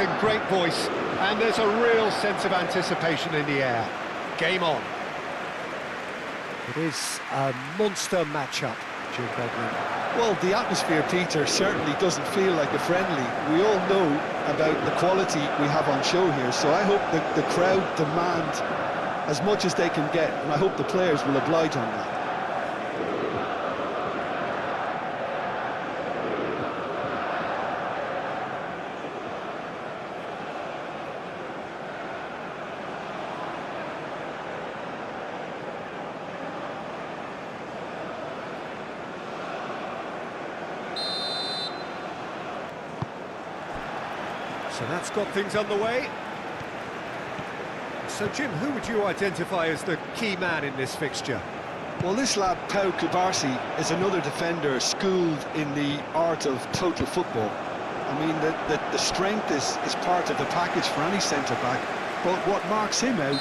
shouting, great voice, and there's a real sense of anticipation in the air. Game on. It is a monster matchup, Jim Bedlin. Well, the atmosphere, Peter, certainly doesn't feel like a friendly. We all know about the quality we have on show here, so I hope that the crowd demand as much as they can get, and I hope the players will oblige on that. So that's got things underway. So, Jim, who would you identify as the key man in this fixture? Well, this lad, Pau Kubarsi, is another defender schooled in the art of total football. I mean, the strength is part of the package for any centre-back, but what marks him out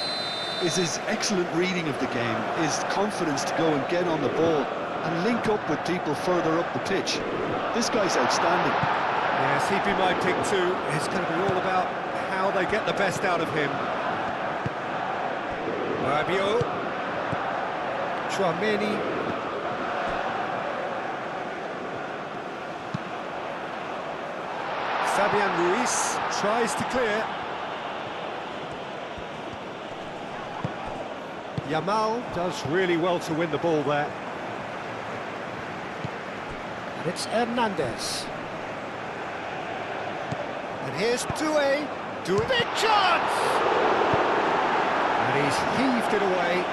is his excellent reading of the game, his confidence to go and get on the ball and link up with people further up the pitch. This guy's outstanding. Yes, he'd be my pick too. It's going to be all about how they get the best out of him. Rabiot. Chouameni. Fabian Ruiz tries to clear. Yamal does really well to win the ball there. And it's Hernandez. And here's Doué. Big chance! And he's heaved it away.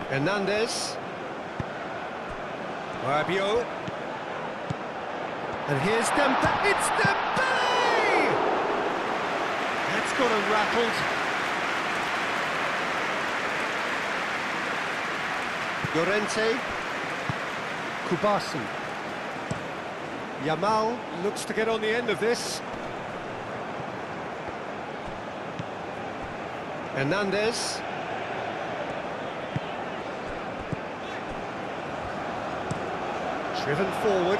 Hernandez. Rabiot. And here's Dembele. It's Dembele! That's got him rattled. Llorente. Kubarsi. Yamal looks to get on the end of this. Hernandez. Driven forward.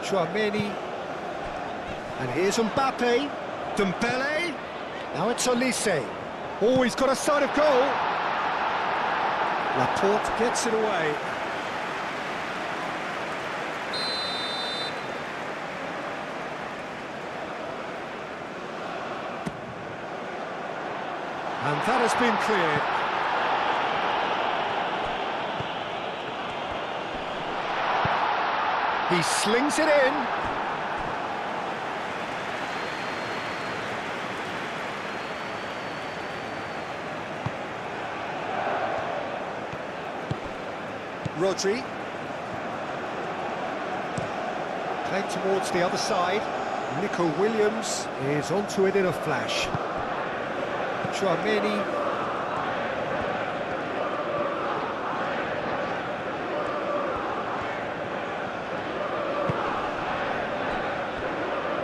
Chouameni. And here's Mbappe. Dembele. Now it's Olise. Oh, he's got a sight of goal. Laporte gets it away. And that has been cleared. He slings it in. Rodri. Played towards the other side. Nico Williams is onto it in a flash. Chouameni.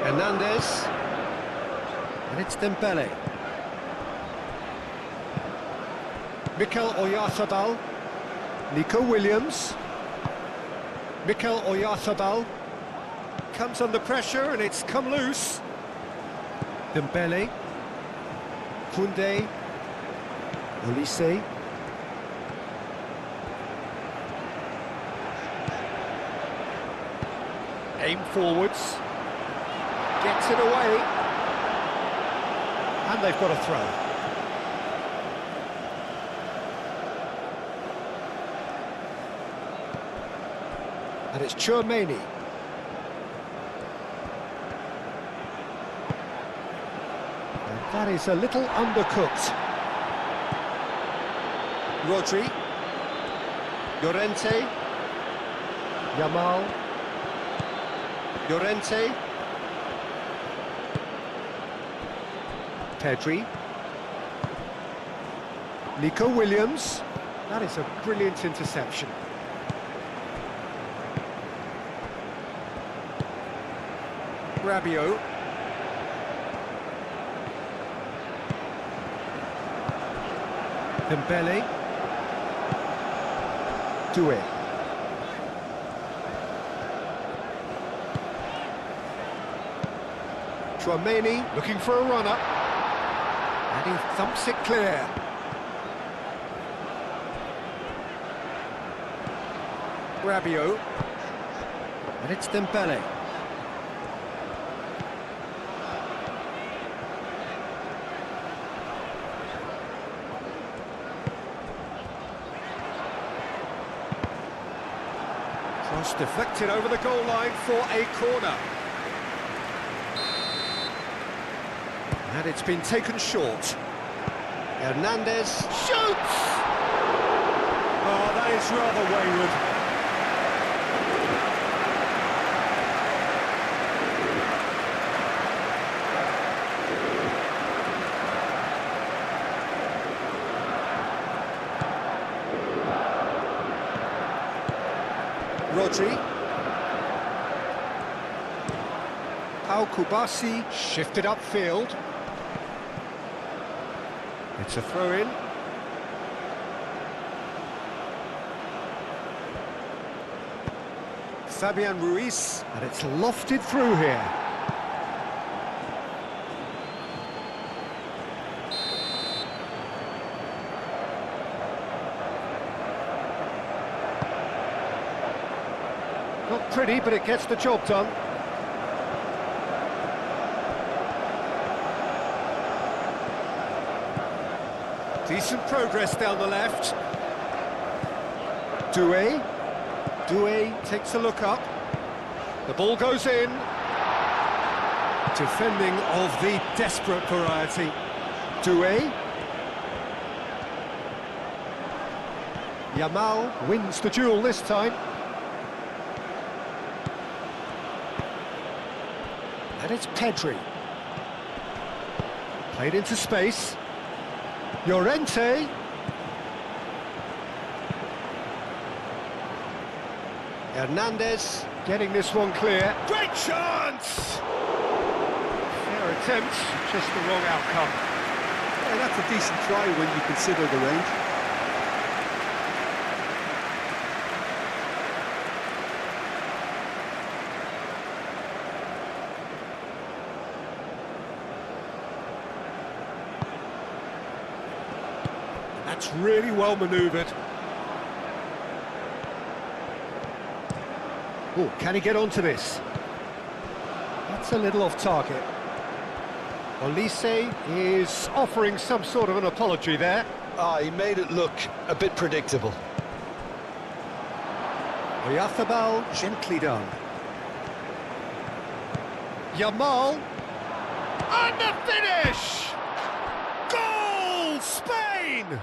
Hernandez. And it's Dembele. Mikel Oyarzabal. Nico Williams. Mikel Oyarzabal. Comes under pressure and it's come loose. Dembele. Koundé. Olise. Aim forwards. Gets it away. And they've got a throw. And it's Chouameni. And that is a little undercooked. Rodri. Llorente. Yamal. Llorente. Pedri. Nico Williams. That is a brilliant interception. Rabiot. Dembele. Doué. Chouameni looking for a runner. And he thumps it clear. Rabiot. And it's Dembele. Cross deflected over the goal line for a corner. And it's been taken short. Hernandez shoots! Oh, that is rather wayward. Rodri. Pau Kubasi shifted upfield. It's a throw-in. Fabian Ruiz, and it's lofted through here. Not pretty, but it gets the job done. Decent progress down the left. Doué. Doué takes a look up. The ball goes in. Defending of the desperate variety. Doué. Yamal wins the duel this time. And it's Pedri. Played into space. Llorente. Hernandez getting this one clear. Great chance! Fair attempt, just the wrong outcome. Yeah, that's a decent try when you consider the range. That's really well manoeuvred. Oh, can he get onto this? That's a little off target. Olise is offering some sort of an apology there. He made it look a bit predictable. Oyarzábal, gently done. Yamal. And the finish! Goal, Spain!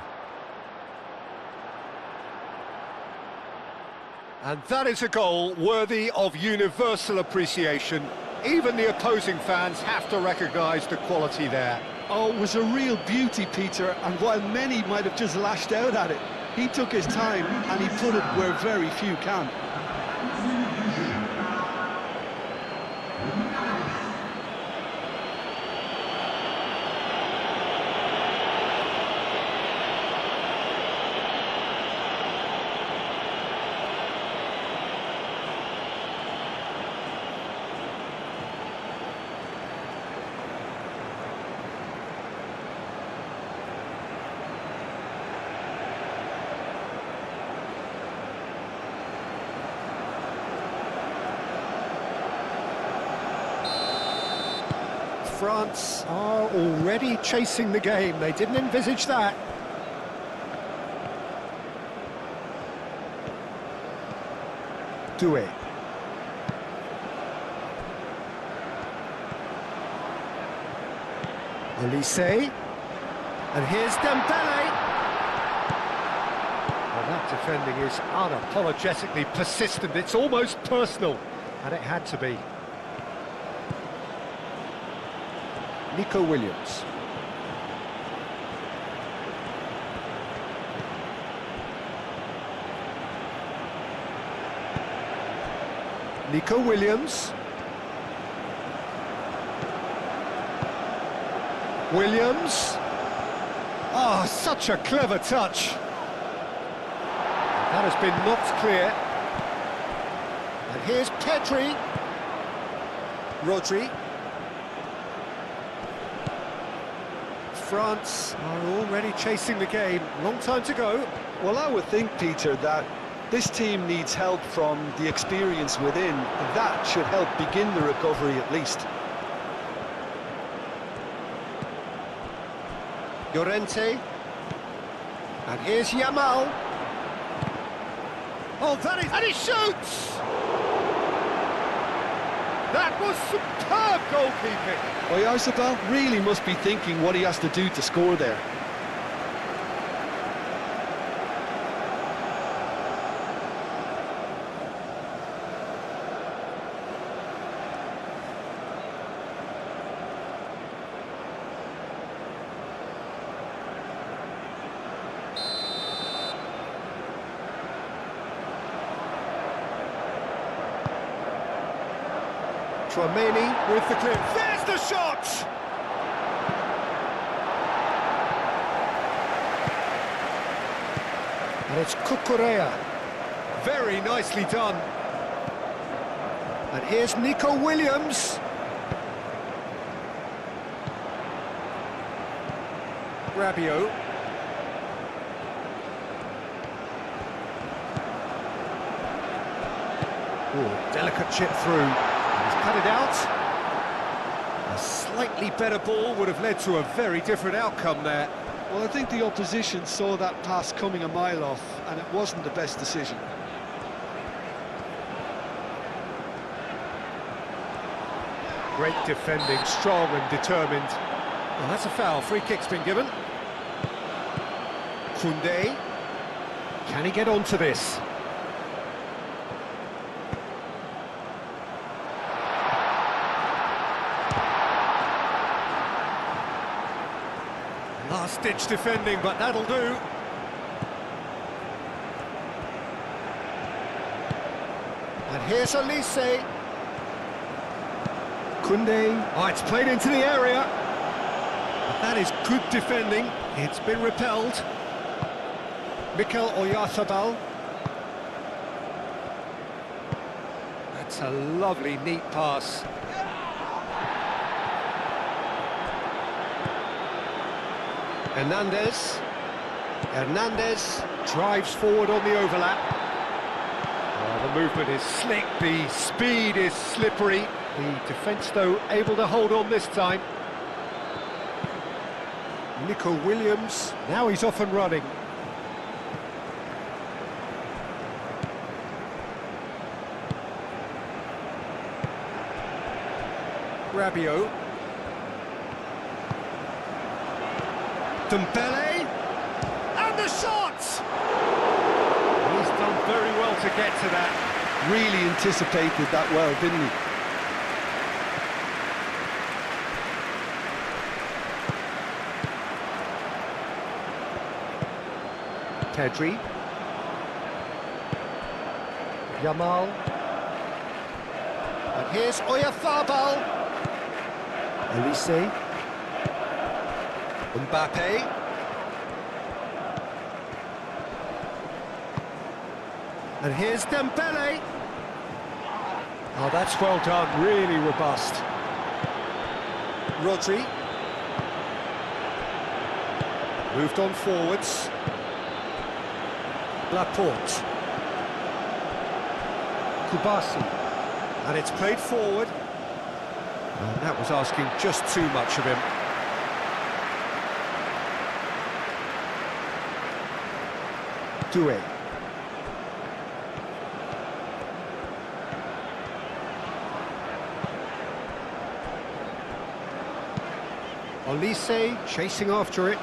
And that is a goal worthy of universal appreciation. Even the opposing fans have to recognise the quality there. Oh, it was a real beauty, Peter, and while many might have just lashed out at it, he took his time and he put it where very few can. France are already chasing the game. They didn't envisage that. Doué. Olise. And here's Dembele. Well, that defending is unapologetically persistent. It's almost personal. And it had to be. Nico Williams. Nico Williams. Williams. Oh, such a clever touch. That has been knocked clear. And here's Pedri. Rodri. France are already chasing the game. Long time to go. Well, I would think, Peter, that this team needs help from the experience within. That should help begin the recovery at least. Llorente. And here's Yamal. Oh, that is... And he shoots! That was superb goalkeeping. Oyarzabal really must be thinking what he has to do to score there. Tchouaméni with the clip. There's the shot! And it's Cucurella. Very nicely done. And here's Nico Williams. Rabiot. Oh, delicate chip through. He's cut it out. A slightly better ball would have led to a very different outcome there. Well, I think the opposition saw that pass coming a mile off, and it wasn't the best decision. Great defending, strong and determined. Well, that's a foul. Free kick's been given. Koundé. Can he get onto this? Last-ditch defending, but that'll do. And here's Elise. Koundé. Oh, it's played into the area. But that is good defending. It's been repelled. Mikel Oyarzabal. That's a lovely, neat pass. Hernandez drives forward on the overlap. Oh, the movement is slick, the speed is slippery. The defence, though, able to hold on this time. Nico Williams, now he's off and running. Rabiot. Dembele, and the shot! He's done very well to get to that. Really anticipated that well, didn't he? Pedri. Yamal. And here's Oyarzabal. Elise. Mbappe. And here's Dembele. Oh, that's well done, really robust. Rodri. Moved on forwards. Laporte. Kubasi. And it's played forward. And that was asking just too much of him. Doué. Olise chasing after it.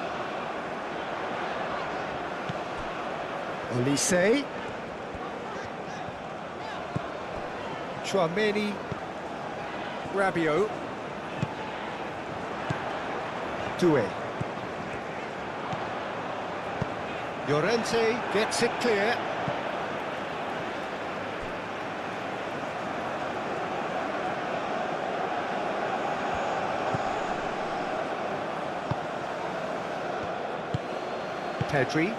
Olise. Tchouaméni. Rabiot. Doué. Llorente gets it clear. Pedri.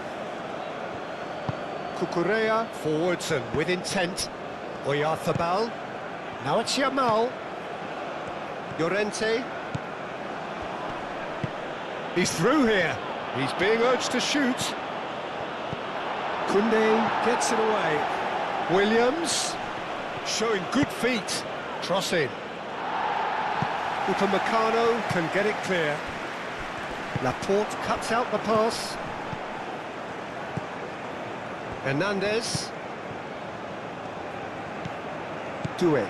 Cucurella forwards and with intent. Oyarzabal. Now it's Yamal. Llorente. He's through here. He's being urged to shoot. Koundé gets it away. Williams showing good feet. Cross in. Upamecano can get it clear. Laporte cuts out the pass. Hernandez. Doué.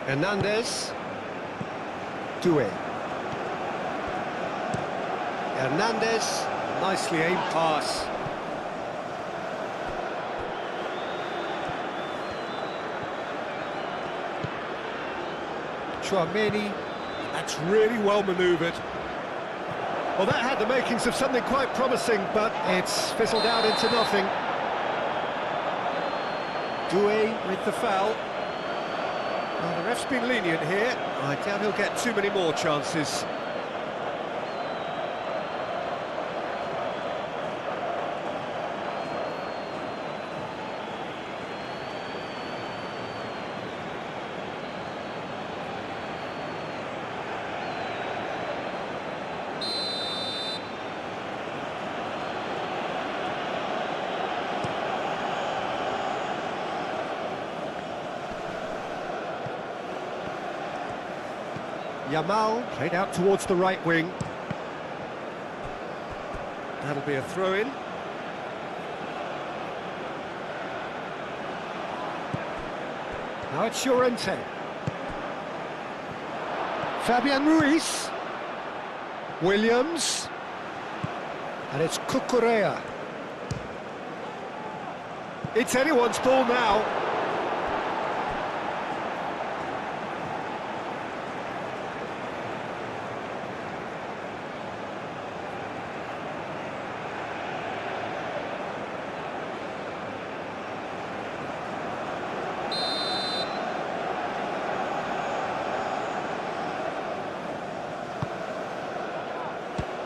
Hernandez. Doué. Hernandez. Nicely aimed pass. Chouameni. That's really well manoeuvred. Well, that had the makings of something quite promising, but it's fizzled out into nothing. Doué with the foul. Well, the ref's been lenient here. I doubt he'll get too many more chances. Yamal played out towards the right wing. That'll be a throw-in. Now it's Llorente. Fabian Ruiz. Williams. And it's Cucurella. It's anyone's ball now.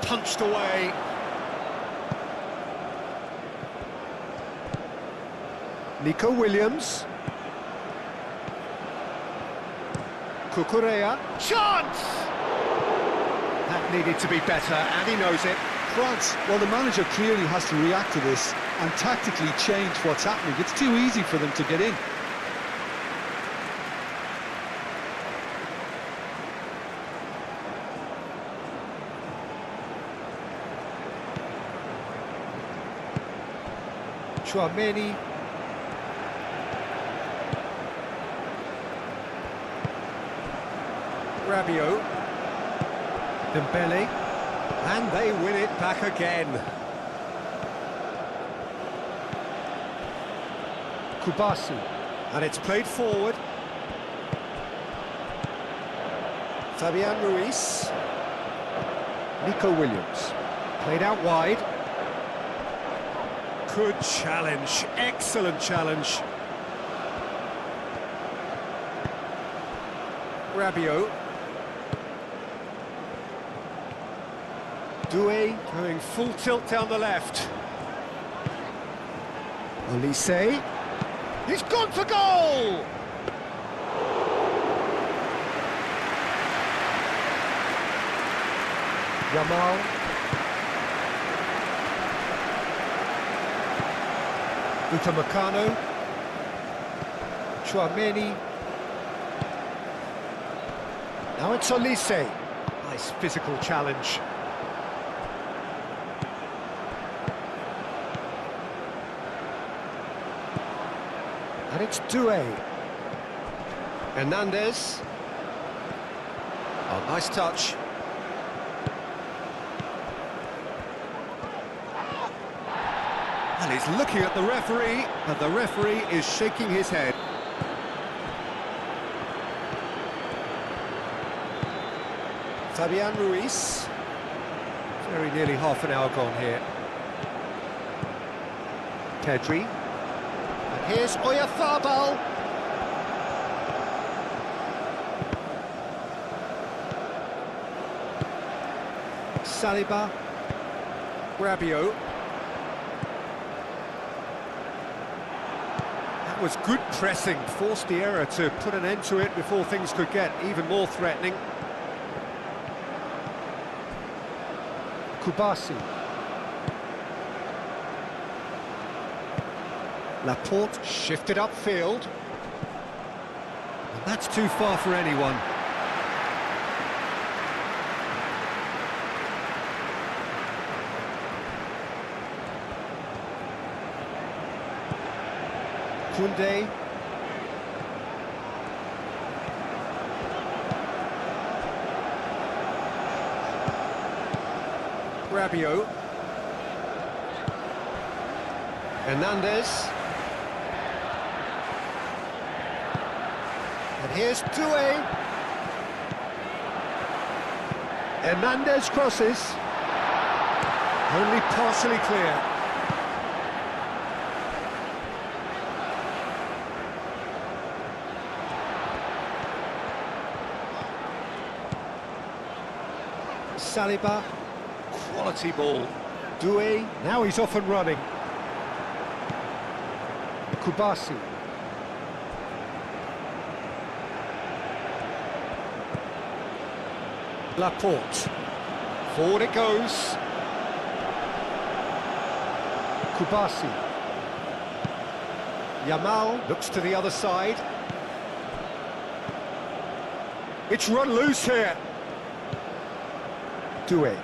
Punched away. Nico Williams. Cucurella. Chance! That needed to be better, and he knows it. France, well, the manager clearly has to react to this and tactically change what's happening. It's too easy for them to get in. Chouameni. Rabiot. Dembele. And they win it back again. Kubasi. And it's played forward. Fabian Ruiz. Nico Williams. Played out wide. Good challenge, excellent challenge. Rabiot. Doué going full tilt down the left. Olise. He's gone for goal! Yamal. Upamecano. Chouameni. Now it's Olise. Nice physical challenge. And it's Doué. Hernandez. Oh, nice touch. And he's looking at the referee, and the referee is shaking his head. Fabian Ruiz. Very nearly half an hour gone here. Pedri. And here's Oyarzabal. Saliba. Rabiot. That was good pressing, forced the error to put an end to it before things could get even more threatening. Kubasi. Laporte shifted upfield. And that's too far for anyone. Koundé. Rabiot. Hernandez. And here's Doué. Hernandez crosses. Only partially clear. Saliba, quality ball. Doué, now he's off and running. Kubasi. Laporte. Forward it goes. Kubasi. Yamal looks to the other side. It's run loose here. Doué.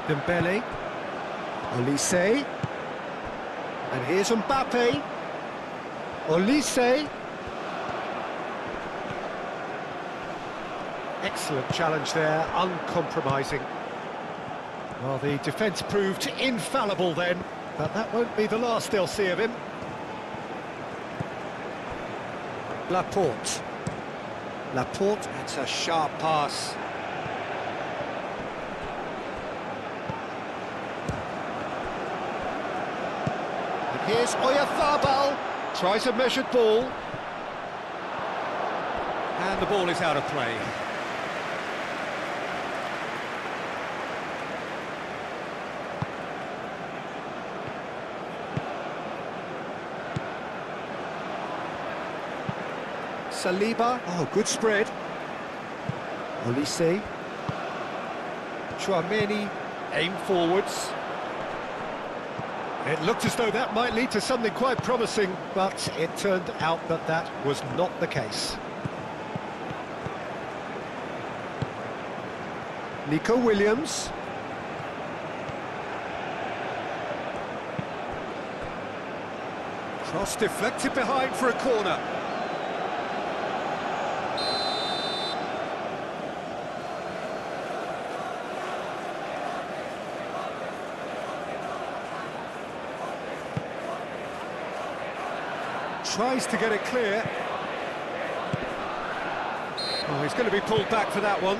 Dembele. Olise. And here's Mbappe. Olise. Excellent challenge there, uncompromising. Well, the defence proved infallible then, but that won't be the last they'll see of him. Laporte. Laporte, that's a sharp pass. And here's Oyarzabal, tries a measured ball. And the ball is out of play. Saliba, oh, good spread. Olise. Chouameni, aim forwards. It looked as though that might lead to something quite promising, but it turned out that that was not the case. Nico Williams. Cross deflected behind for a corner. Tries to get it clear. Oh, he's going to be pulled back for that one.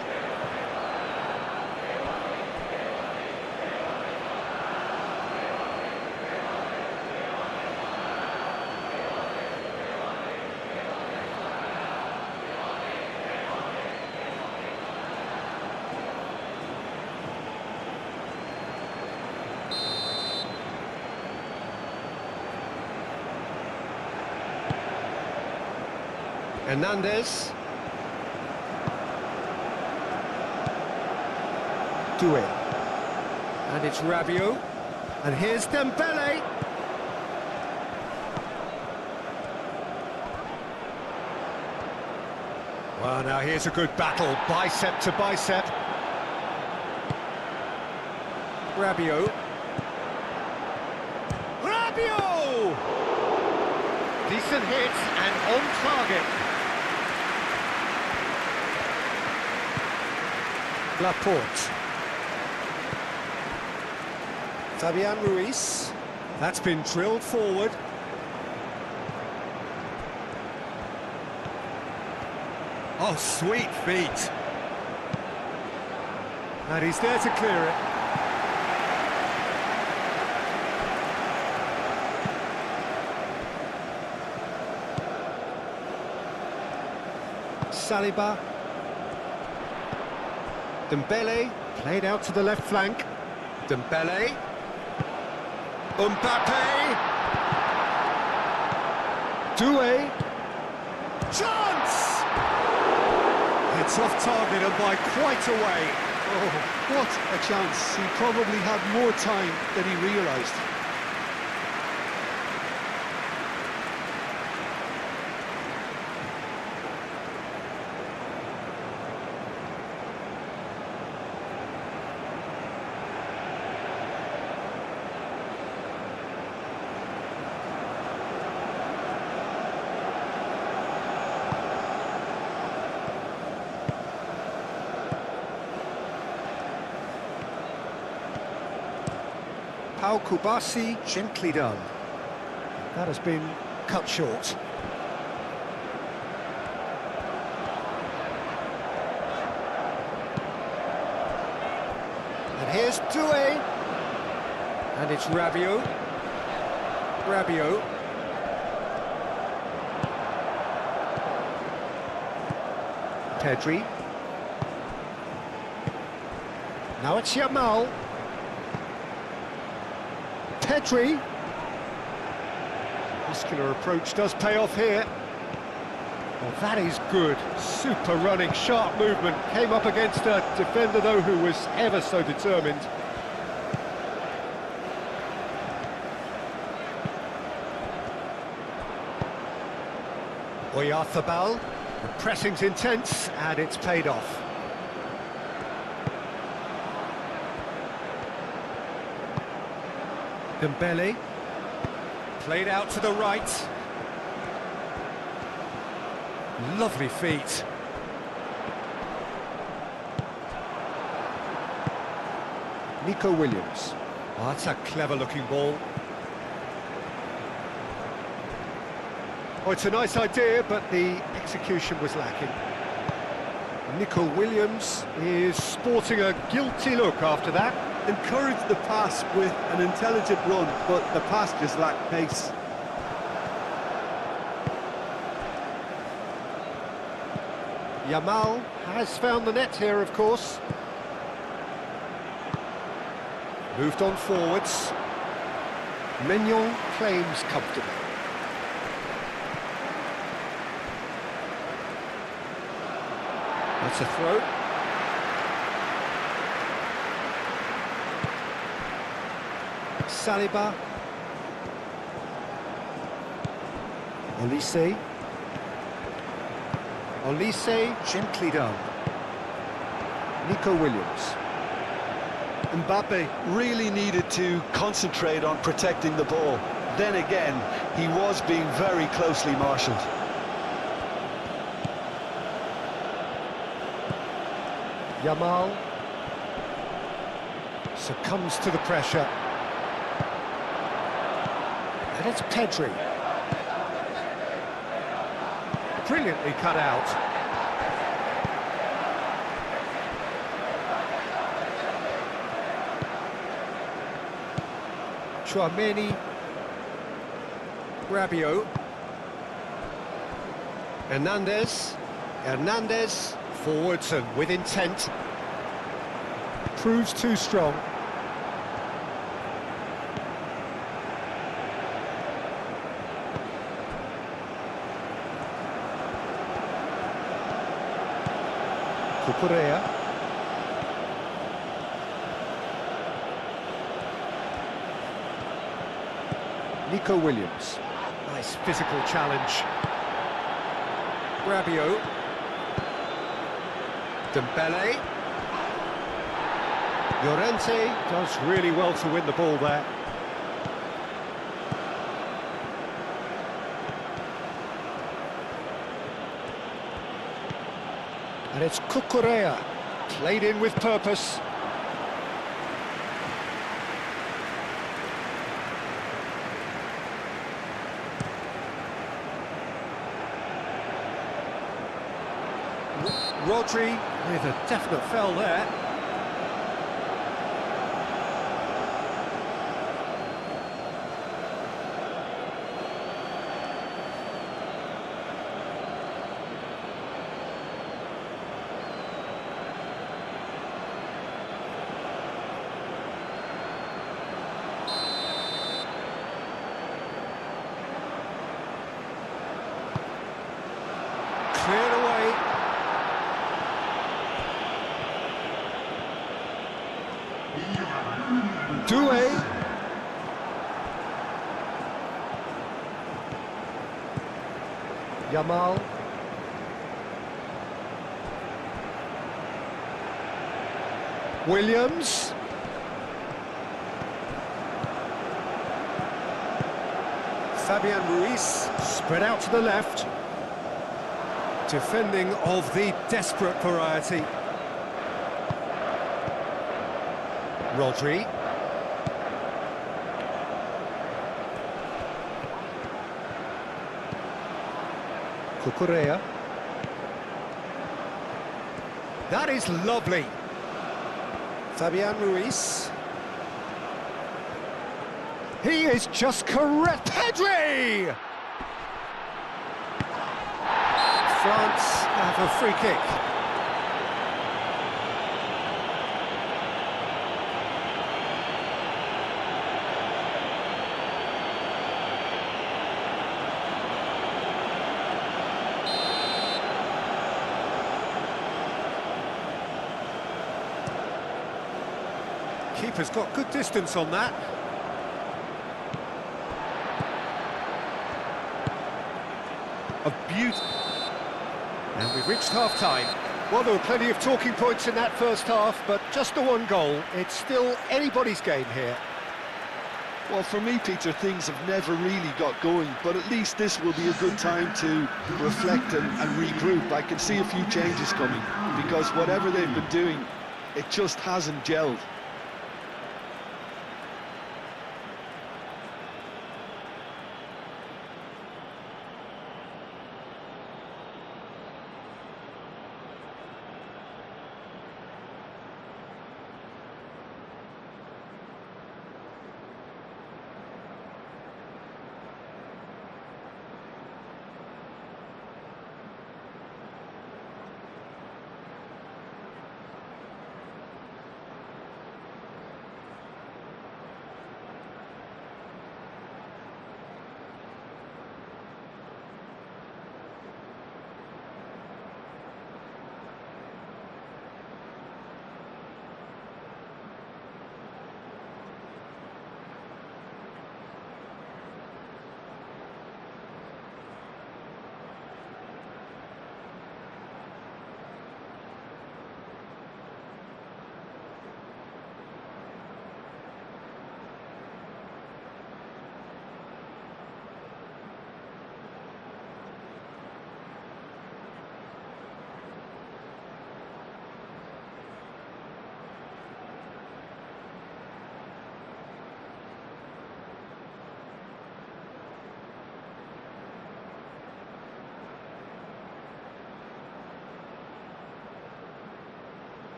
Hernandez. Doué. And it's Rabiot. And here's Dembele. Well, now here's a good battle, bicep to bicep. Rabiot. Rabiot! Decent hits and on target. Laporte. Fabian Ruiz. That's been drilled forward. Oh, sweet feet. And he's there to clear it. Saliba. Dembele. Played out to the left flank. Dembele. Mbappe. Doué. Chance! It's off target and by quite a way. Oh, what a chance. He probably had more time than he realised. Pau Kubasi, gently done. That has been cut short. And here's Doué. And it's Rabiot. Rabiot. Pedri. Now it's Yamal. Pedri. Muscular approach does pay off here. Well, that is good. Super running, sharp movement. Came up against a defender, though, who was ever so determined. Oyarzabal. The pressing's intense, and it's paid off. Dembele, played out to the right. Lovely feet. Nico Williams. Oh, that's a clever-looking ball. Oh, it's a nice idea, but the execution was lacking. Nico Williams is sporting a guilty look after that. Encouraged the pass with an intelligent run, but the pass just lacked pace. Yamal has found the net here, of course. Moved on forwards. Mignon claims comfortably. That's a throw. Saliba. Olise. Olise, gently done. Nico Williams. Mbappe really needed to concentrate on protecting the ball. Then again, he was being very closely marshalled. Yamal succumbs to the pressure. And it's Pedri. Brilliantly cut out. Chouameni. Rabiot. Hernandez. Hernandez. Forwards and with intent. Proves too strong. Cucurella. Nico Williams. Nice physical challenge. Rabiot. Dembele. Llorente does really well to win the ball there. And it's Cucurella, played in with purpose. Rodri with a definite foul there. Doué. Yamal. Williams. Fabian Ruiz, spread out to the left. Defending of the desperate variety. Rodri. Cucurella. That is lovely. Fabian Ruiz. He is just correct. Pedri! France have a free kick. Keeper's got good distance on that. A beauty. And we've reached half-time. Well, there were plenty of talking points in that first half, but just the one goal. It's still anybody's game here. Well, for me, Peter, things have never really got going, but at least this will be a good time to reflect and regroup. I can see a few changes coming, because whatever they've been doing, it just hasn't gelled.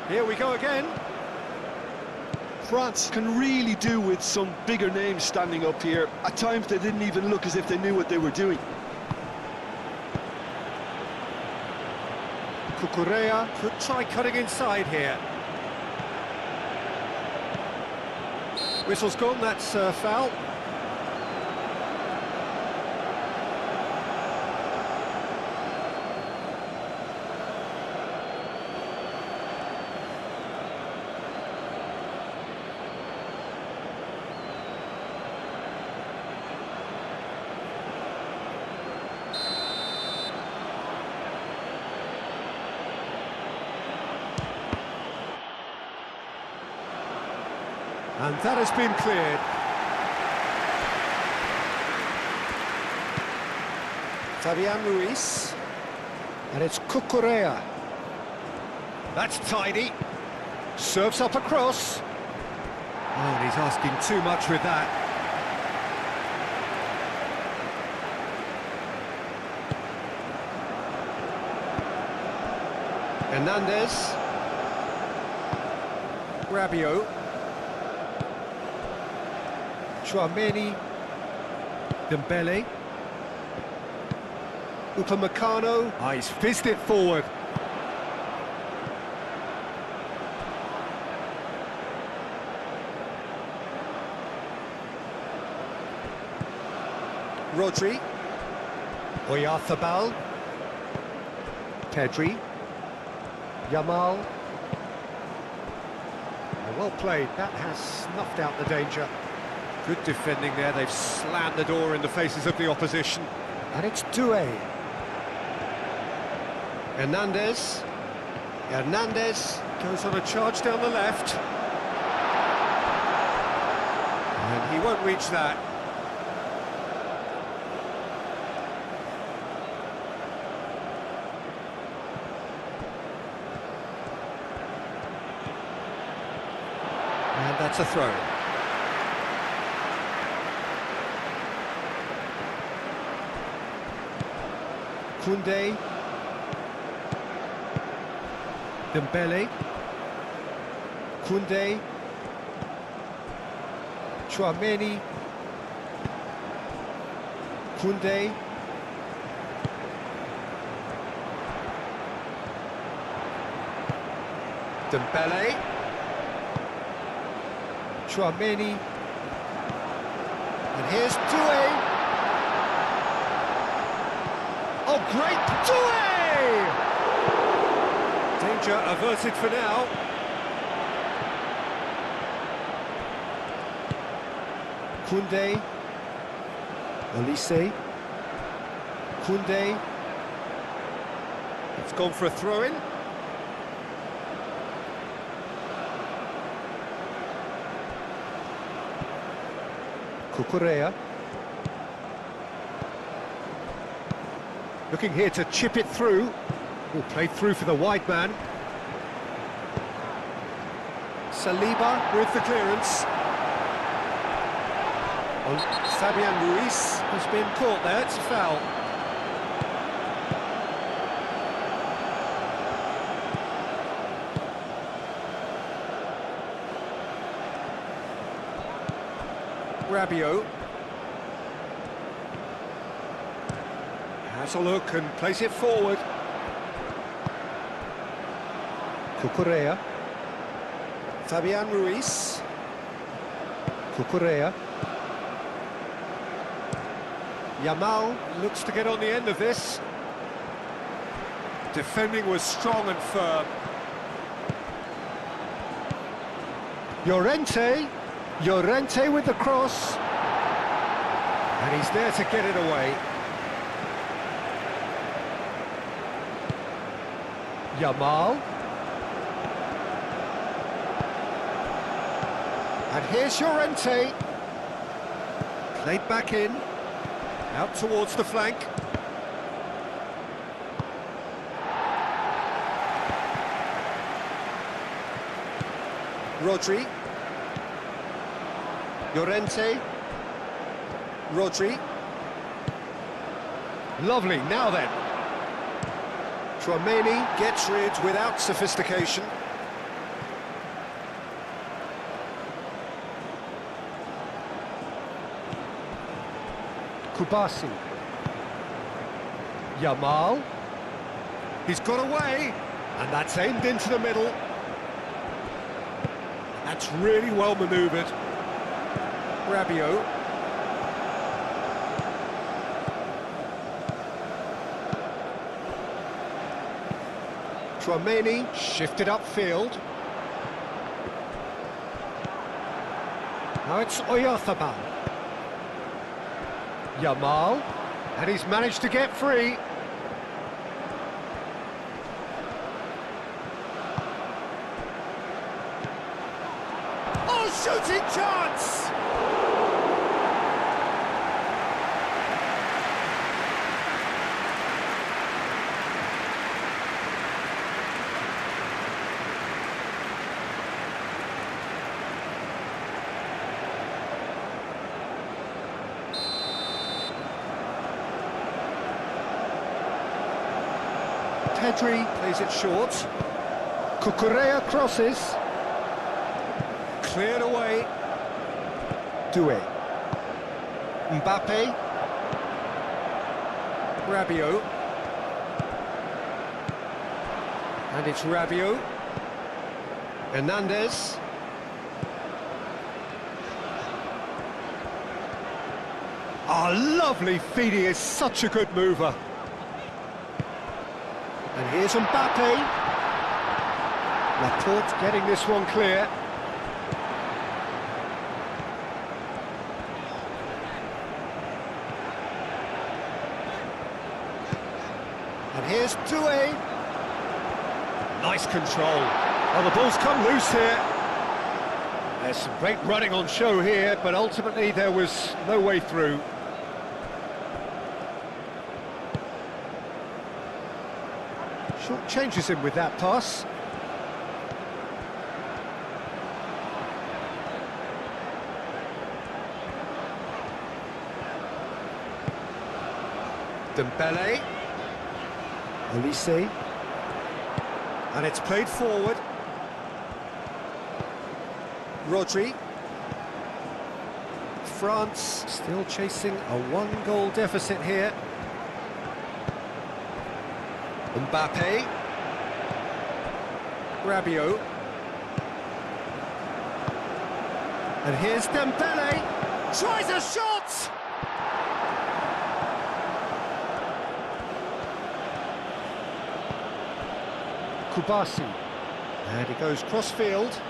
Here we go again. France can really do with some bigger names standing up here. At times they didn't even look as if they knew what they were doing. Cucurella could try cutting inside here. Whistle's gone, that's a foul. And that has been cleared. Fabian Ruiz. And it's Cucurella. That's tidy. Serves up across. Oh, and he's asking too much with that. Hernandez. Rabiot. Chouameni, Dembele, Upamecano. Ah, he's fizzed it forward. Rodri, Oyarzabal, Pedri, Yamal. Well played, that has snuffed out the danger. Good defending there, they've slammed the door in the faces of the opposition. And it's Doué. Hernandez. Hernandez goes on a charge down the left. And he won't reach that. And that's a throw. Koundé, Dembele, Koundé, Chouameni, Koundé, Dembele, Chouameni, and here's Doué. Oh, great Doué! Danger averted for now. Koundé, Olise, Koundé. It's gone for a throw-in. Cucurella. Looking here to chip it through. Oh, played through for the wide man. Saliba with the clearance. Oh, Fabian Ruiz has been caught there, it's a foul. Rabiot. Has a look and plays it forward. Cucurella. Fabian Ruiz. Cucurella. Yamal looks to get on the end of this. Defending was strong and firm. Llorente with the cross. And he's there to get it away. Yamal. And here's Llorente. Played back in. Out towards the flank. Rodri. Llorente. Rodri. Lovely, now then. Chouameni gets rid without sophistication. Kubasi. Yamal. He's got away, and that's aimed into the middle. That's really well manoeuvred. Rabiot. Tchouaméni shifted upfield. Now it's Oyarzabal. Yamal, and he's managed to get free. Oh, shooting chance! Pedri plays it short. Cucurella crosses. Cleared away. Doué. Mbappe. Rabiot. And it's Rabiot. Hernandez. Oh, lovely feed, he is such a good mover. And here's Mbappe. Laporte getting this one clear. And here's Doué. Nice control. Oh, the ball's come loose here. There's some great running on show here, but ultimately there was no way through. Short changes him with that pass. Dembele. Olise. And it's played forward. Rodri. France still chasing a one-goal deficit here. Mbappe. Rabiot. And here's Dembele. Tries a shot! Kubasi. And he goes cross-field.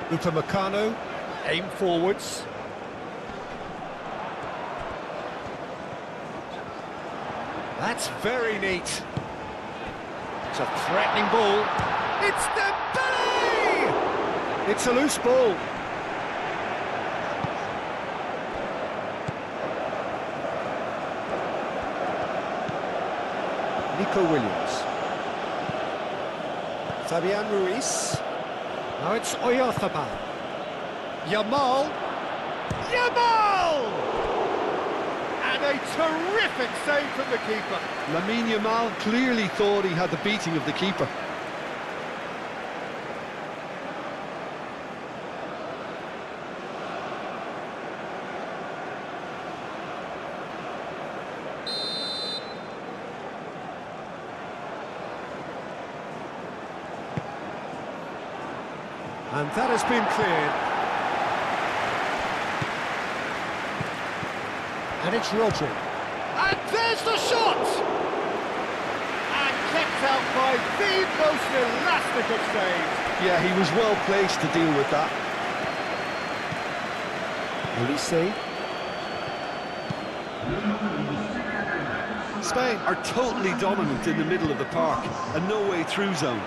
Upamecano, aim forwards. That's very neat. It's a threatening ball. It's Dembele! It's a loose ball. Nico Williams. Fabian Ruiz. Now it's Oyarzabal. Yamal. Yamal! And a terrific save from the keeper. Lamine Yamal clearly thought he had the beating of the keeper. And that has been cleared. And it's Rodri. And there's the shot! And kept out by the most elastic of saves. Yeah, he was well placed to deal with that. Olise. Spain are totally dominant in the middle of the park, a no-way-through zone.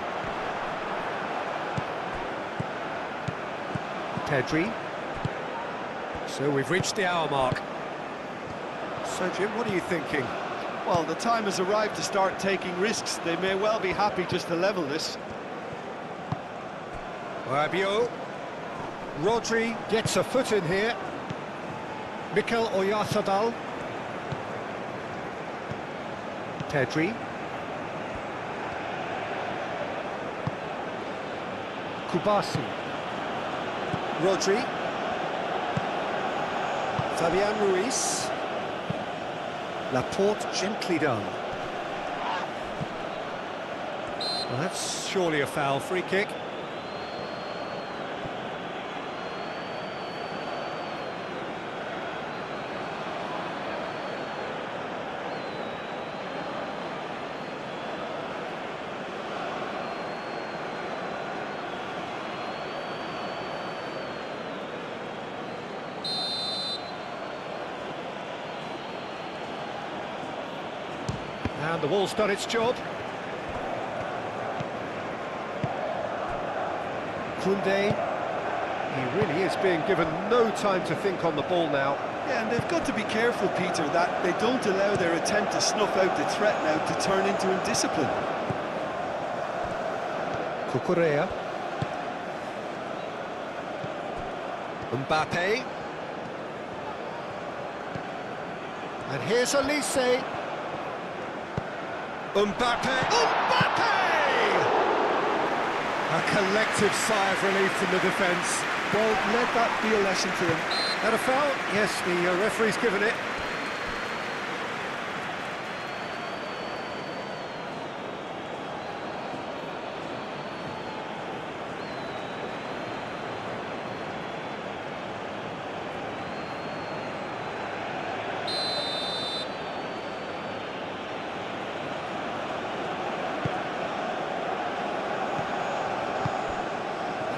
Pedri. So we've reached the hour mark. So Jim, what are you thinking? Well, the time has arrived to start taking risks. They may well be happy just to level this. Rabiot. Rodri gets a foot in here. Mikel Oyarzabal. Pedri. Kubasi. Rodri. Fabian Ruiz. Laporte gently done. Well, that's surely a foul. Free kick. And the ball's done its job. Koundé, he really is being given no time to think on the ball now. Yeah, and they've got to be careful, Peter, that they don't allow their attempt to snuff out the threat now to turn into indiscipline. Cucurella. Mbappe. And here's Olise. Mbappe! A collective sigh of relief from the defence. Well, let that be a lesson to them. Had a foul? Yes, the referee's given it.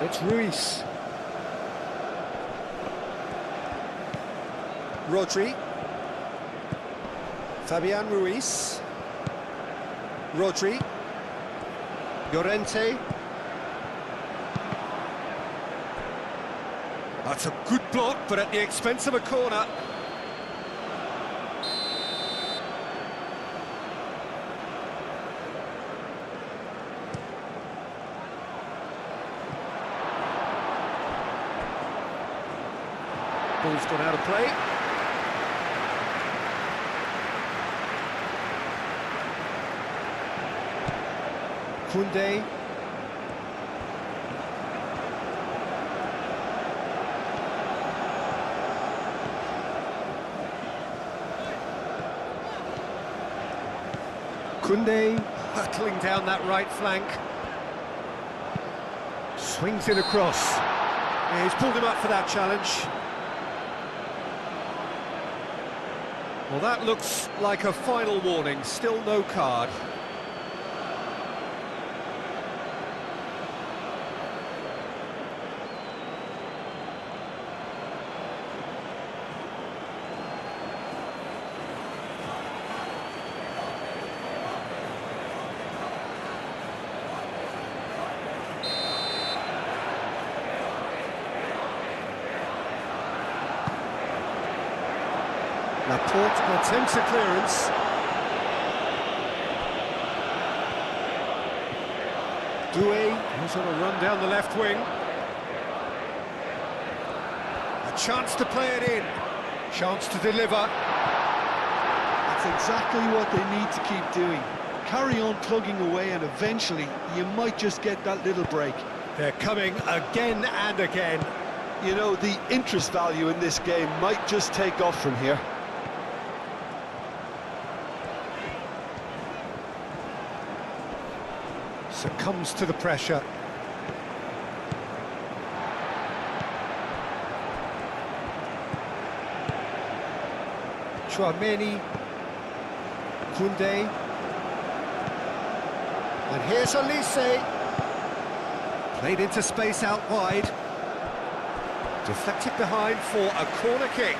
It's Ruiz. Rodri. Fabian Ruiz. Rodri. Llorente. That's a good block, but at the expense of a corner. Ball's gone out of play. Koundé. Koundé hurtling down that right flank. Swings it across. Yeah, he's pulled him up for that challenge. Well, that looks like a final warning, still no card. Laporte attempts a clearance. Doué goes on a run down the left wing. A chance to play it in. Chance to deliver. That's exactly what they need to keep doing. Carry on plugging away and eventually you might just get that little break. They're coming again and again. You know, the interest value in this game might just take off from here. Succumbs to the pressure. Chouameni. Koundé. And here's Olise. Played into space out wide. Deflected behind for a corner kick.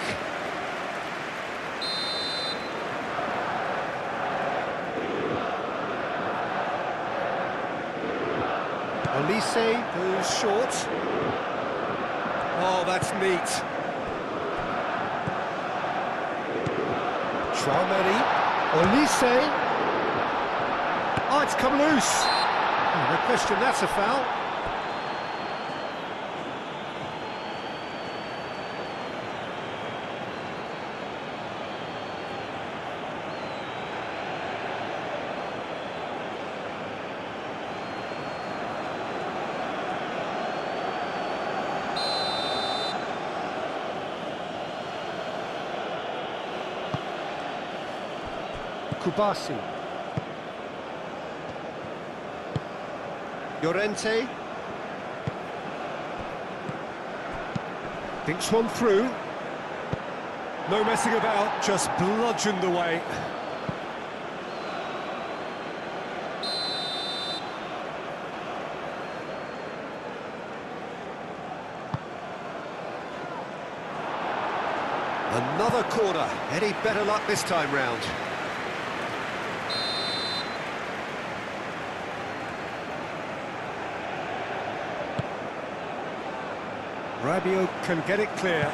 Olise goes short. Oh, that's neat. Chouameni. Olise. Oh, it's come loose. Oh, no question, that's a foul. Kubasi. Llorente. Thinks one through. No messing about, just bludgeoned away. Another corner. Any better luck this time round? Rabiot can get it clear.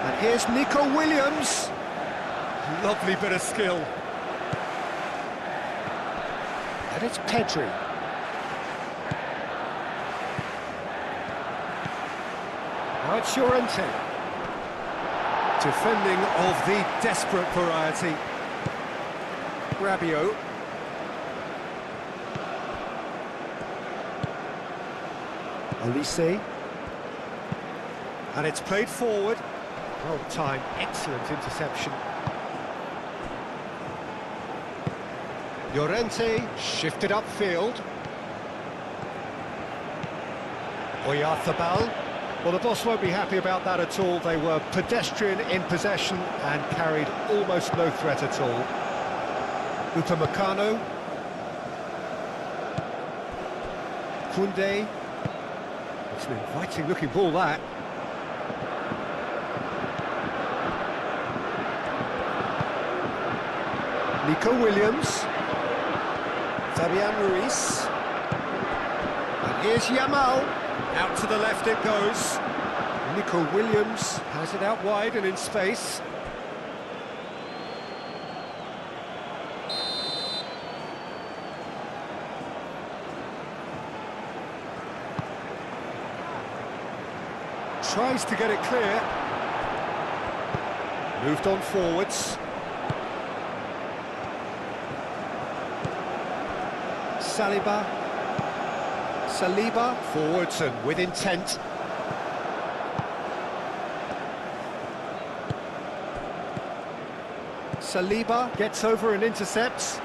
And here's Nico Williams. Lovely bit of skill. And it's Pedri. Now it's Llorente. Defending of the desperate variety. Rabiot. Olise. And it's played forward. Well timed, excellent interception. Llorente shifted upfield. Oyarzabal. Well, the boss won't be happy about that at all. They were pedestrian in possession and carried almost no threat at all. Upamecano. Koundé. It's an inviting looking ball, that. Nico Williams. Fabian Ruiz. And here's Yamal. Out to the left it goes. Nico Williams has it out wide and in space. Tries to get it clear. Moved on forwards. Saliba forwards and with intent. Saliba gets over and intercepts.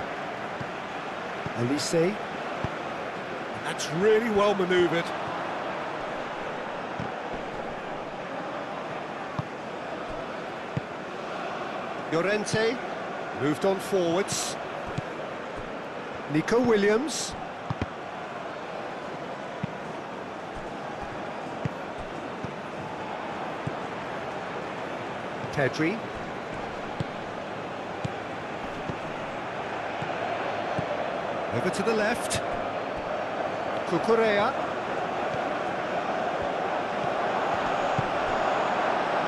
Olise. That's really well manoeuvred. Llorente moved on forwards. Nico Williams. Pedri. Over to the left. Cucurella.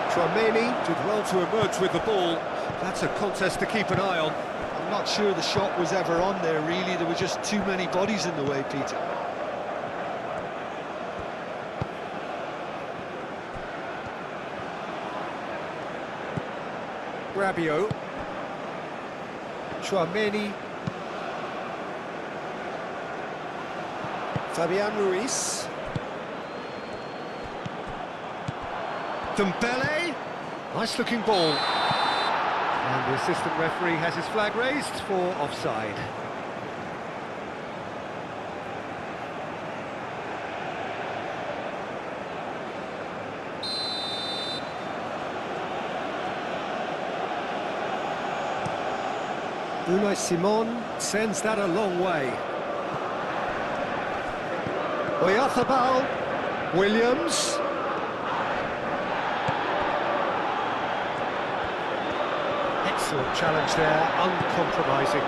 Tchouaméni did well to emerge with the ball. That's a contest to keep an eye on. I'm not sure the shot was ever on there, really. There were just too many bodies in the way, Peter. Rabiot. Tchouaméni. Fabian Ruiz. Dembele. Nice looking ball. And the assistant referee has his flag raised for offside. Unai Simon sends that a long way. Oyarzabal. Williams. Excellent challenge there, uncompromising.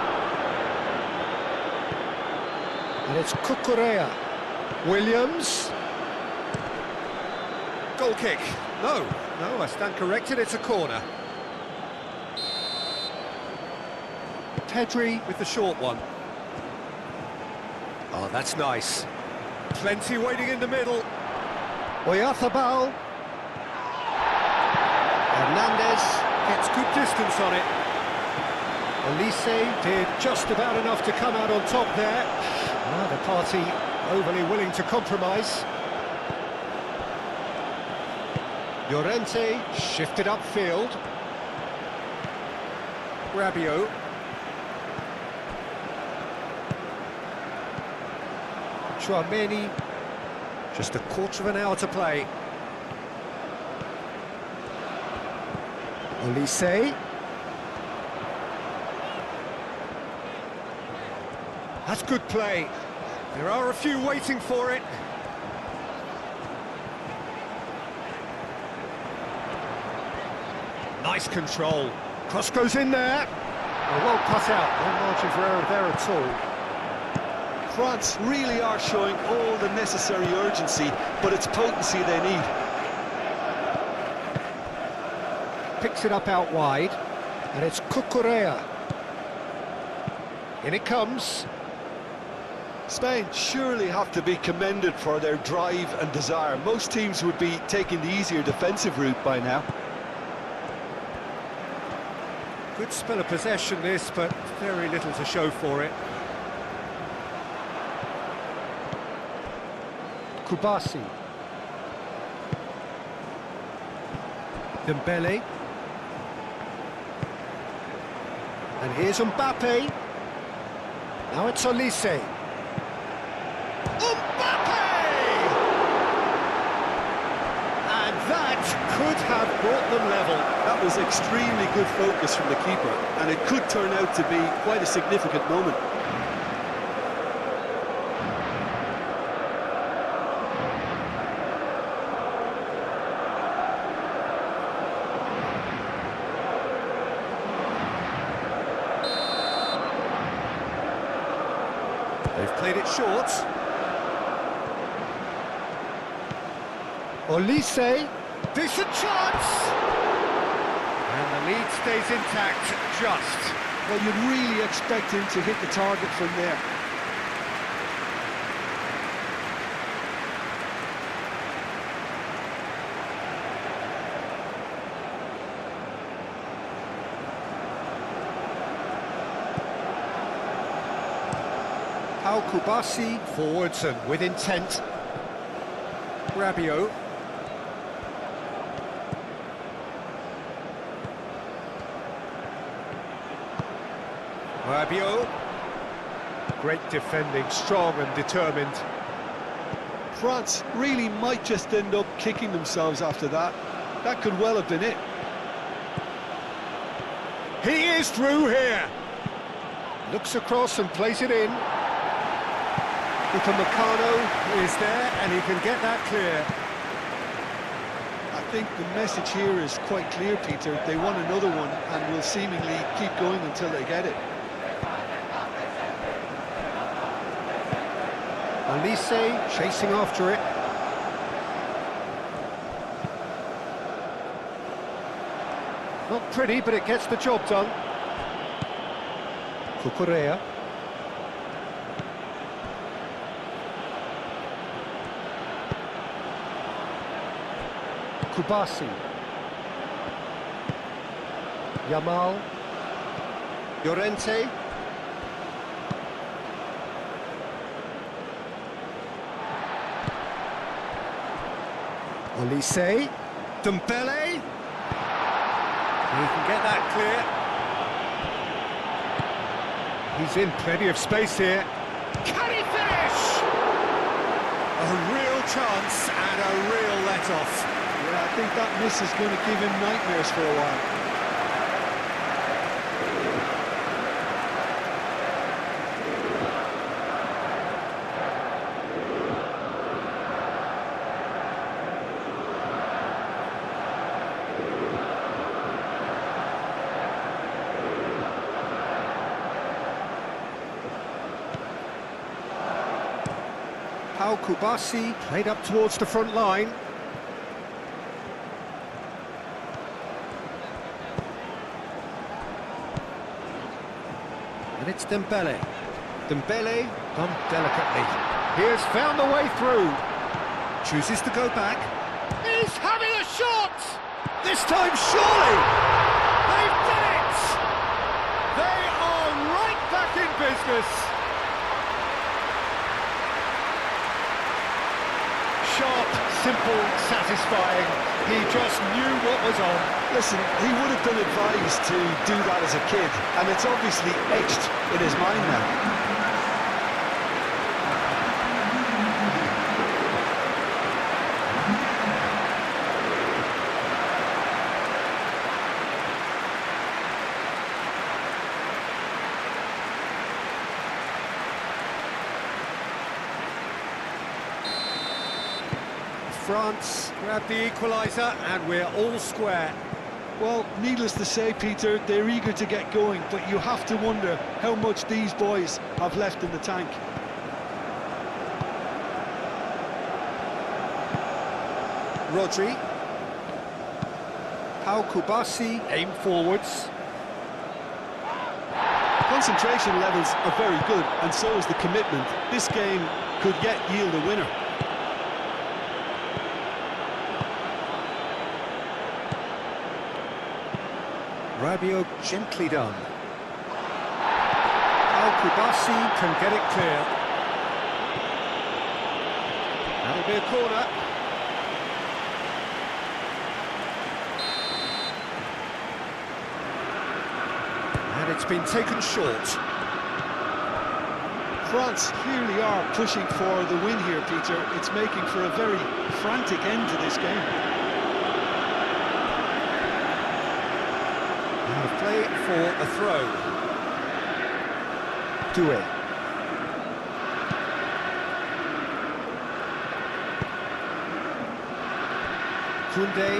And it's Cucurella. Williams. Goal kick. No, I stand corrected, it's a corner. Pedri with the short one. Oh, that's nice. Plenty waiting in the middle. Oyarzabal. Hernandez gets good distance on it. Olise did just about enough to come out on top there. The party overly willing to compromise. Llorente shifted upfield. Rabiot. Chouameni. Just a quarter of an hour to play. Olise. That's good play. There are a few waiting for it. Nice control. Cross goes in there. Oh, well cut out. No margin for error there at all. France really are showing all the necessary urgency, but it's potency they need. Picks it up out wide, and it's Cucurella. In it comes. Spain surely have to be commended for their drive and desire. Most teams would be taking the easier defensive route by now. Good spell of possession this, but very little to show for it. Kubasi. Dembele. And here's Mbappe. Now it's Olise. Mbappe! And that could have brought them level. That was extremely good focus from the keeper, and it could turn out to be quite a significant moment. They've played it short. Olise, decent chance! And the lead stays intact, just. Well, you'd really expect him to hit the target from there. Kubasi forwards and with intent. Rabiot. Rabiot. Great defending, strong and determined. France really might just end up kicking themselves after that. That could well have been it. He is through here. Looks across and plays it in. Upamecano is there, and he can get that clear. I think the message here is quite clear, Peter. They want another one, and will seemingly keep going until they get it. Olise chasing after it. Not pretty, but it gets the job done. Cucurella. Kubasi. Yamal. Llorente. Olise. Dembele. He can get that clear. He's in plenty of space here. Can he finish? A real chance and a real let-off. Yeah, I think that miss is going to give him nightmares for a while. Kubasi played up towards the front line. And it's Dembele. Dembele done delicately. He has found the way through. Chooses to go back. He's having a shot! This time, surely! They've done it! They are right back in business. Sharp, Simple, satisfying. He just knew what was on. Listen, he would have been advised to do that as a kid, and it's obviously etched in his mind now. France grab the equaliser and we're all square. Well, needless to say, Peter, they're eager to get going, but you have to wonder how much these boys have left in the tank. Rodri. Pau Kubasi, aim forwards. Concentration levels are very good, and so is the commitment. This game could yet yield a winner. Rabiot gently done. Al-Kubasi can get it clear. That'll be a corner. And it's been taken short. France clearly are pushing for the win here, Peter. It's making for a very frantic end to this game. Play for a throw. Doué. Koundé.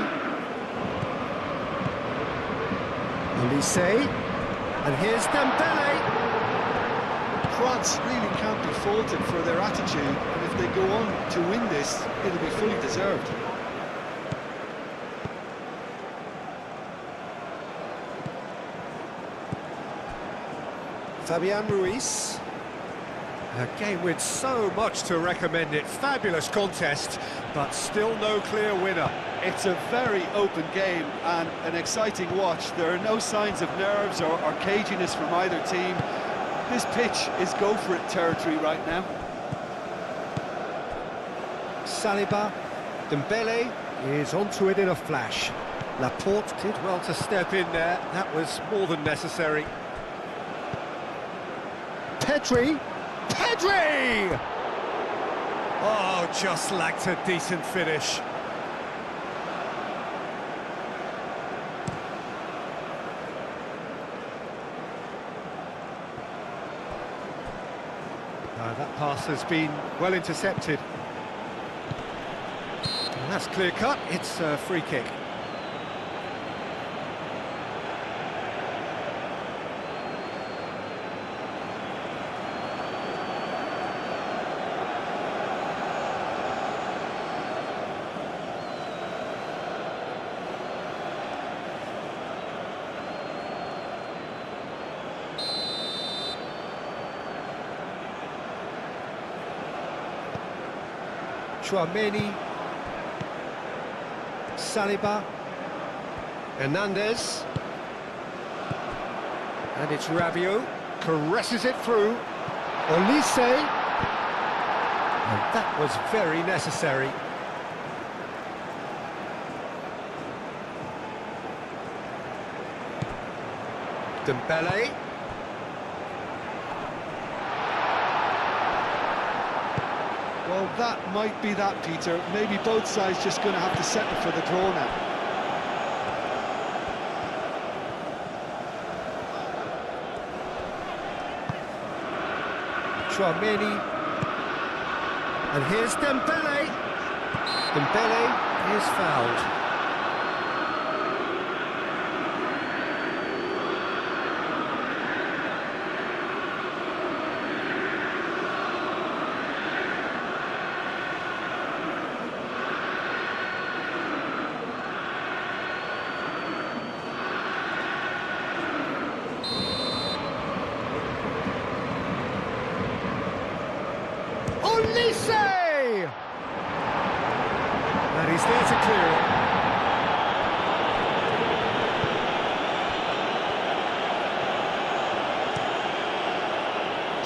Olise. And here's Dembele. France really can't be faulted for their attitude, and if they go on to win this, it'll be fully deserved. Fabian Ruiz. A game with so much to recommend it. Fabulous contest, but still no clear winner. It's a very open game and an exciting watch. There are no signs of nerves or caginess from either team. This pitch is go-for-it territory right now. Saliba. Dembele is onto it in a flash. Laporte did well to step in there. That was more than necessary. Pedri! Pedri! Oh, just lacked a decent finish. That pass has been well intercepted. And that's clear cut, it's a free kick. Chouameni, Saliba, Hernandez, and it's Rabiot, caresses it through, Olise, and that was very necessary. Dembele. Well, that might be that, Peter. Maybe both sides just going to have to settle for the draw now. Chouameni. And here's Dembele. Dembele is fouled. Olise! And he's there to clear it.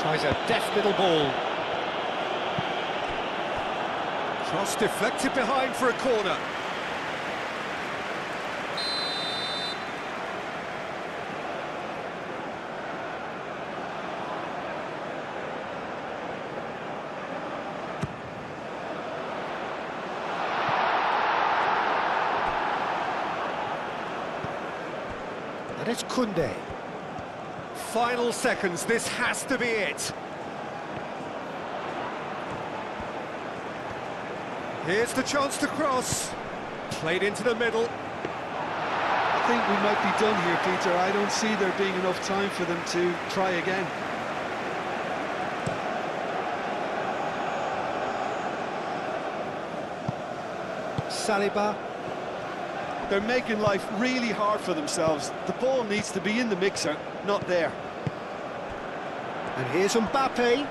Tries a deft little ball. Cross deflected behind for a corner. And it's Koundé. Final seconds, this has to be it. Here's the chance to cross. Played into the middle. I think we might be done here, Peter. I don't see there being enough time for them to try again. Saliba. They're making life really hard for themselves. The ball needs to be in the mixer, not there. And here's Mbappe.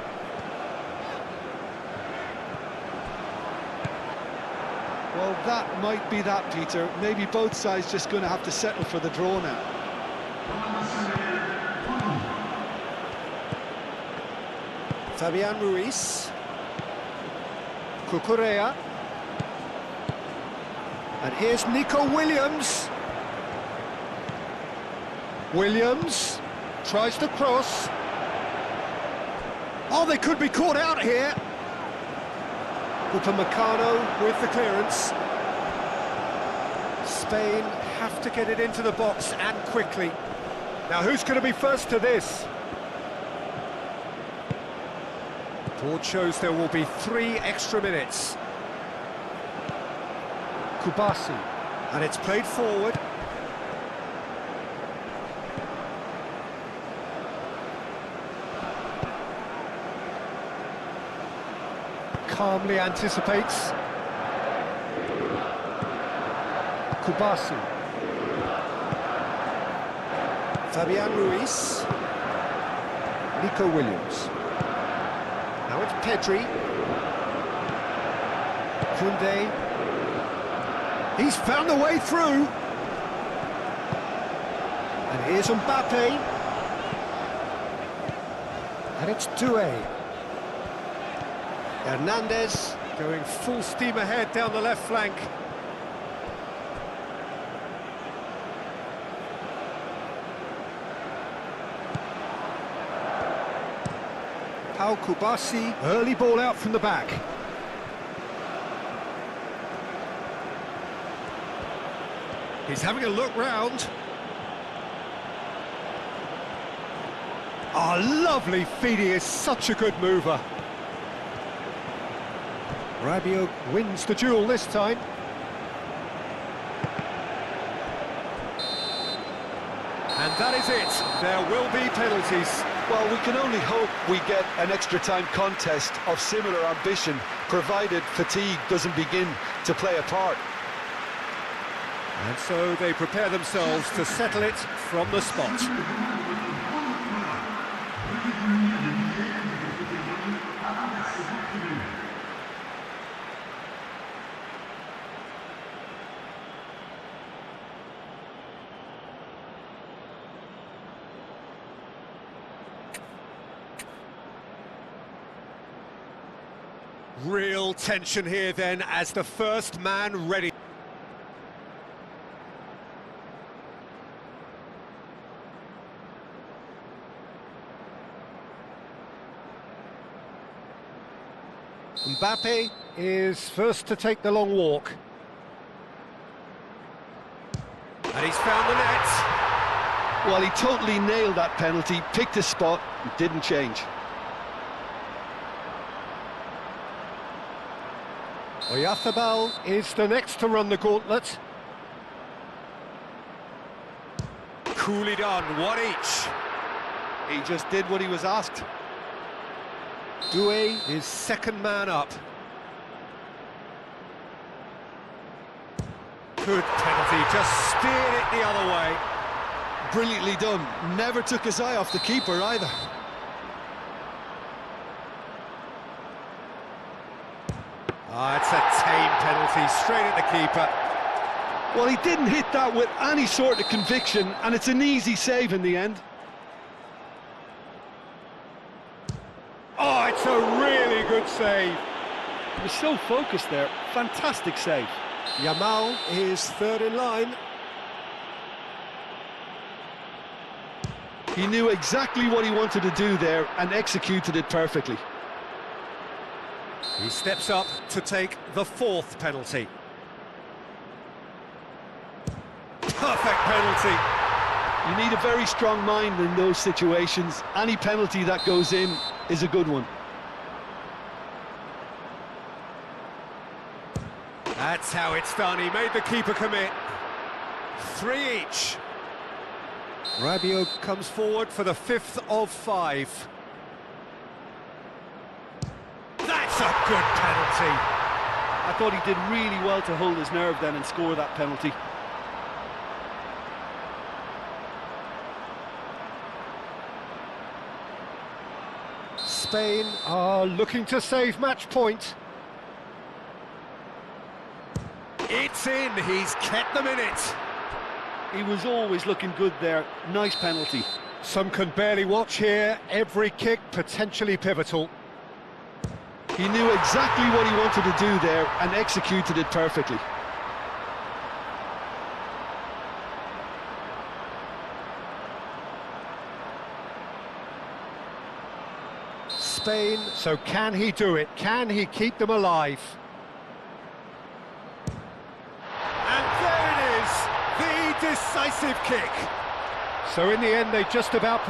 Well, that might be that, Peter. Maybe both sides just going to have to settle for the draw now. Fabian Ruiz. Cucurella. And here's Nico Williams. Williams tries to cross. Oh, they could be caught out here. Upamecano with the clearance. Spain have to get it into the box and quickly. Now, who's going to be first to this? Board shows there will be 3 extra minutes. Kubasi, and it's played forward. Calmly anticipates. Kubasi. Fabian Ruiz. Nico Williams. Now it's Pedri. Koundé. He's found the way through. And here's Mbappe. And it's Doué. Hernandez going full steam ahead down the left flank. Pau Kubasi, early ball out from the back. He's having a look round. Oh, lovely feed, he is such a good mover. Rabiot wins the duel this time. And that is it. There will be penalties. Well, we can only hope we get an extra-time contest of similar ambition, provided fatigue doesn't begin to play a part. And so they prepare themselves to settle it from the spot. Real tension here then as the first man ready. Mbappe is first to take the long walk. And he's found the net. Well, he totally nailed that penalty, picked a spot, and didn't change. Oyarzabal is the next to run the gauntlet. Coolly done, 1 each. He just did what he was asked. Doué is second man up. Good penalty, just steered it the other way. Brilliantly done. Never took his eye off the keeper either. Ah, it's a tame penalty, straight at the keeper. Well, he didn't hit that with any sort of conviction, and it's an easy save in the end. Oh, it's a really good save. He was so focused there. Fantastic save. Yamal is third in line. He knew exactly what he wanted to do there and executed it perfectly. He steps up to take the fourth penalty. Perfect penalty. You need a very strong mind in those situations. Any penalty that goes in is a good one. That's how it's done. He made the keeper commit. 3 each. Rabiot comes forward for the 5th of 5. That's a good penalty. I thought he did really well to hold his nerve then and score that penalty. Spain are looking to save match point. It's in, he's kept them in it. He was always looking good there. Nice penalty. Some can barely watch here, every kick potentially pivotal. He knew exactly what he wanted to do there and executed it perfectly. Spain, so can he do it? Can he keep them alive? And there it is, the decisive kick. So in the end, they just about